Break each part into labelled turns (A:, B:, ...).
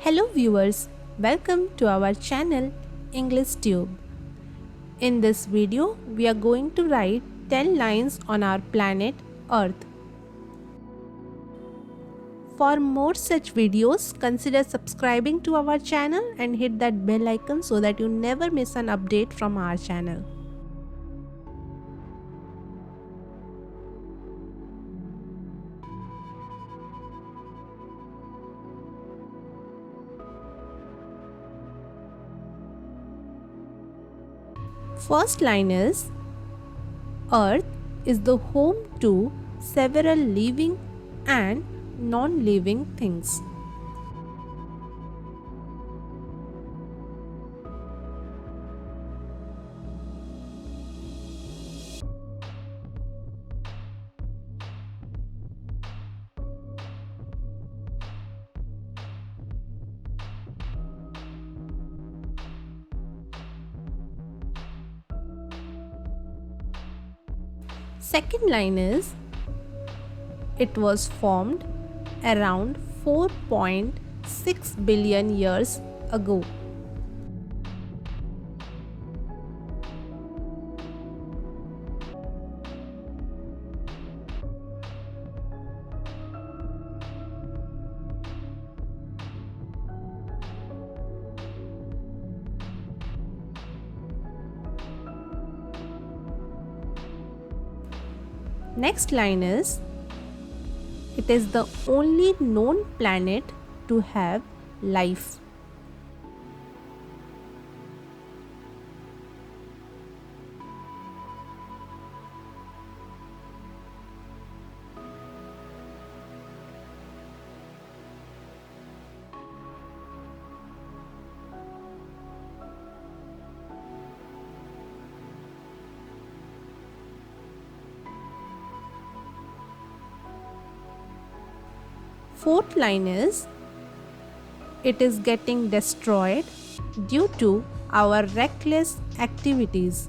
A: Hello viewers, welcome to our channel English Tube. In this video, we are going to write 10 lines on our planet Earth. For more such videos, consider subscribing to our channel and hit that bell icon so that you never miss an update from our channel. First line is Earth is the home to several living and non-living things. Second line is it was formed around 4.6 billion years ago. Next line is it is the only known planet to have life. Fourth line is it is getting destroyed due to our reckless activities.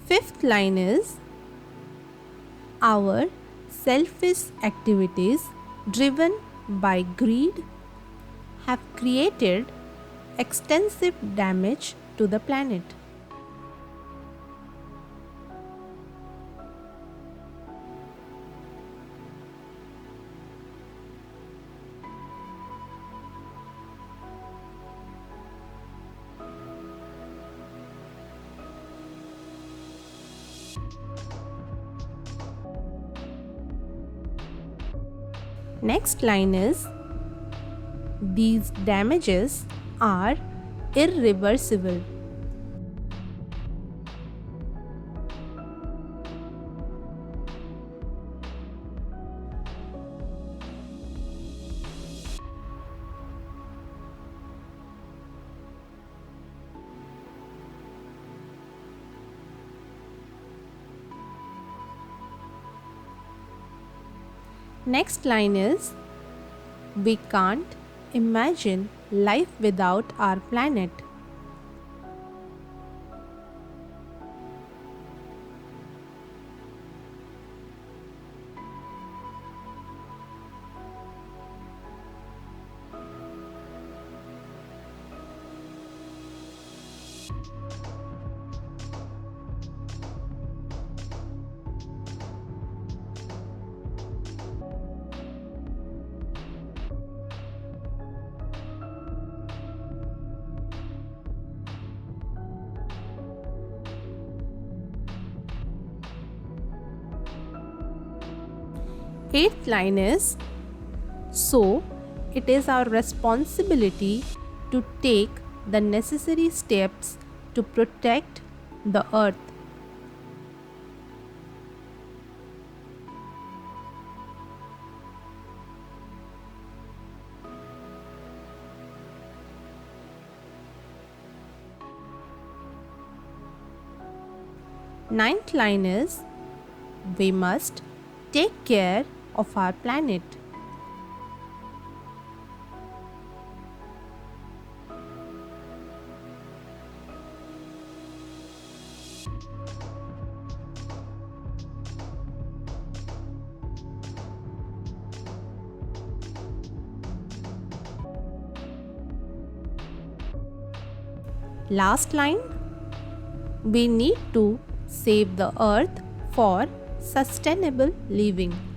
A: Fifth line is our selfish activities driven by greed have created extensive damage to the planet. Next line is these damages are irreversible. Next line is we can't imagine life without our planet. Eighth line is so it is our responsibility to take the necessary steps to protect the earth. Ninth line is we must take care of our planet. Last line, we need to save the earth for sustainable living.